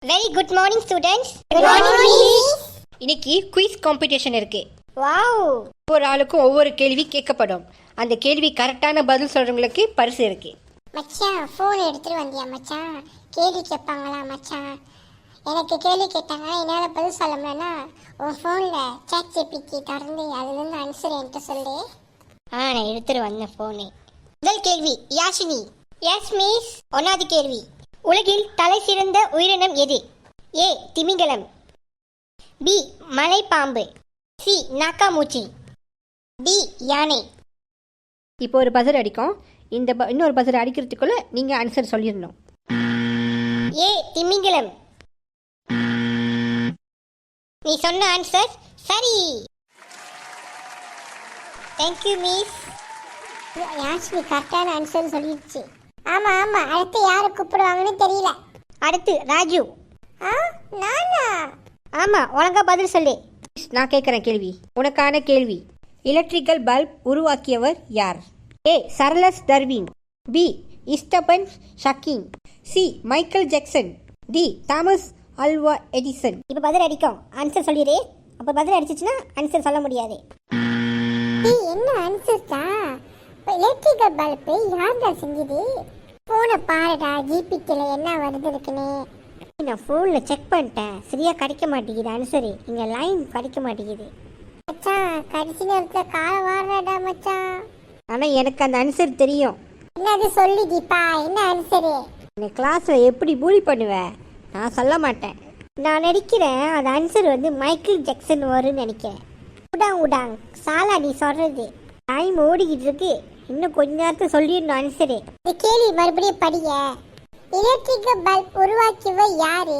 Very good morning students. Good morning. இன்னைக்கு quiz competition இருக்கு. Wow. ஒவ்வொரு ஆளுக்கும் ஒவ்வொரு கேள்வி கேட்கப்படும். அந்த கேள்வி கரெக்டான பதில் சொல்றவங்களுக்கு பரிசு இருக்கு. மச்சான் ஃபோன் எடுத்துட்டு வந்தியா மச்சான்? கேள்வி கேட்பாங்களா மச்சான்? எனக்கு கேள்வி கேட்டாங்க, என்னால் பதில் சொல்ல முடியலன்னா உன் ஃபோனில் சாட் ஜிபிடி திறந்து அதுலேருந்து ஆன்சர் என்கிட்ட சொல்லு. நான் எடுத்துட்டு வந்த போனே. முதல் கேள்வி யாஷினி. Yes miss. ஒன்னாவது கேள்வி, உலகில் தலை சிறந்த உயிரினம் எது? ஏ திமிங்கலம், பி மலைப்பாம்பு, சி நாக்காமூச்சி, டி யானை. இப்போ ஒரு பசர் அடிக்கும். இன்னொரு பசர் அடிக்கிறதுக்குள்ள நீங்க ஆன்சர் சொல்லிடணும். ஏ திமிங்கலம். நீ சொன்ன ஆன்சர் சரி. Thank you miss. யாஷினி கரெக்டான ஆன்சர் சொல்லிடுச்சு. ஆமாம் ஆமாம், அடுத்து யாரை கூப்பிடுவாங்கன்னு தெரியல. அடுத்து ராஜு. நானா? ஆமா, ஒழுங்கா பதில் சொல்லு. நான் கேட்குறேன் கேள்வி. உனக்கான கேள்வி, எலக்ட்ரிக்கல் பல்ப் உருவாக்கியவர் யார்? A Charles Darwin, B Stephen Hawking, C Michael Jackson, D Thomas Alva Edison. இப்போ பதில் அடிக்கும், ஆன்சர் சொல்லிடு. அப்போ பதில் அடிச்சிச்சுன்னா ஆன்சர் சொல்ல முடியாது. என்ன ஆன்சர் தான்? எலக்ட்ரிக்கல் பல்பு யார் தான் செஞ்சது? போனை பாருடா, ஜிபிடியில் என்ன வருது இருக்குன்னு. நான் ஃபோனில் செக் பண்ணிட்டேன், சரியா கிடைக்க மாட்டேங்குது ஆன்சரு. இங்கே லைன் கிடைக்க மாட்டேங்குது மச்சான். கடைசி நேரத்தில் காலை வாடுறடா மச்சான். ஆனால் எனக்கு அந்த ஆன்சர் தெரியும். என்னது சொல்லு தீபா, என்ன ஆன்சரு? நீ கிளாஸில் எப்படி பூலி பண்ணுவேன்? நான் சொல்ல மாட்டேன். நான் நினைக்கிறேன் அந்த ஆன்சர் வந்து மைக்கேல் ஜாக்சன் வரும்னு நினைக்கிறேன். உடாங் உடாங் சாலா, நீ சொல்றது டைம் ஓடிக்கிட்டு இருக்கு. இன்னும் கொஞ்ச நேரத்தை சொல்லிடணும் ஆன்சரு. இந்த கேள்வி மறுபடியும் படிங்க. எலக்ட்ரிக்கல் பல்ப் உருவாக்கியவர் யாரு?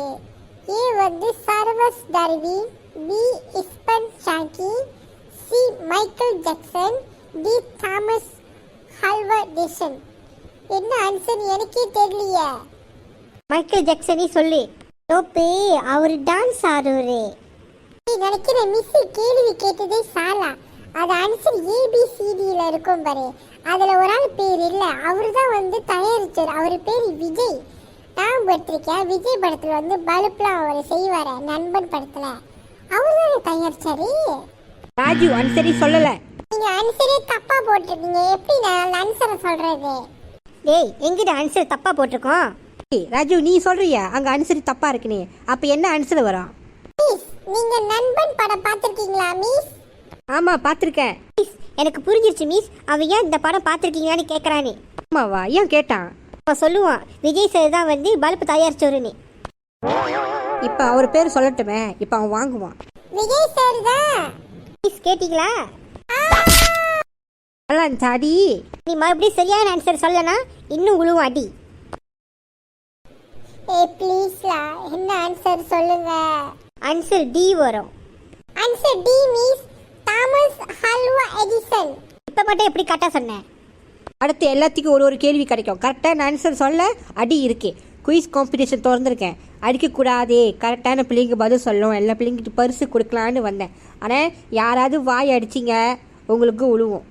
ஏ வந்து Charles Darwin, B Stephen Hawking, C Michael Jackson, D Thomas Alva Edison. என்ன ஆன்சர் எனக்கே தெரியலையே. மைக்கேல் ஜாக்சனே சொல்லு. டோப்பு, அவர் டான்ஸ் ஆடுவாரு. நீ நினைக்கிற மிஸ் கேள்வி கேட்டதே சாலா. அது ஆன்சர் ஏபிசிடியில் இருக்கும் பாரு. அதில் ஒரு ஆள் பேர் இல்லை, அவர் தான் வந்து தயாரிச்சார். அவர் பேர் விஜய். நான் பட்டிருக்கேன், விஜய் படத்தில் வந்து பல்ப்லாம் அவர் செய்வார், நண்பன் படத்தில். அவர் தான் தயாரிச்சாரு. ராஜு ஆன்சரை சொல்லலை. நீங்கள் ஆன்சரே தப்பாக போட்டிருக்கீங்க. எப்படி நான் ஆன்சரை சொல்கிறது? டேய், எங்கிட்ட ஆன்சர் தப்பா போட்டிருக்கோம். ஏய், ராஜு நீ சொல்றியா அங்கே ஆன்சர் தப்பாக இருக்குன்னு? அப்போ என்ன ஆன்சர் வரும்? மிஸ், நீங்கள் நண்பன் படம் பார்த்துருக்கீங்களா மிஸ்? ஆமாம் பார்த்துருக்கேன். மிஸ், எனக்கு புரிஞ்சிருச்சு மிஸ். அவன் ஏன் இந்த படம் பார்த்துருக்கீங்களான்னு கேட்குறானே. ஆமாவா? ஏன் கேட்டான்? அவன் சொல்லுவான் விஜய் சார் தான் வந்து பல்ப் தயாரிச்சவருன்னு. இப்போ அவர் பேர் சொல்லட்டுமே, இப்போ அவன் வாங்குவான். விஜய் சார் தான். மிஸ் கேட்டிங்களா? அதான் சாடி. நீ மறுபடியும் சரியான ஆன்சர் சொல்லனா இன்னும் உழுவும் அடி. ஏ ப்ளீஸ்லா, என்ன ஆன்சர் சொல்லுங்க. ஆன்சர் டி வரும். Answer D means Thomas Alva Edison. இப்போ மட்டும் எப்படி கரெக்டாக சொன்னேன்? அடுத்து எல்லாத்துக்கும் ஒரு ஒரு கேள்வி கிடைக்கும். கரெக்டான ஆன்சர் சொல்ல அடி இருக்கு. Quiz competition திறந்துருக்கேன். அடிக்கக்கூடாதே, கரெக்டான பிள்ளைங்க பதில் சொல்லும். எல்லா பிள்ளைங்கிட்ட பரிசு கொடுக்கலான்னு வந்தேன். ஆனால் யாராவது வாய் அடிச்சிங்க உங்களுக்கு உழுவும்.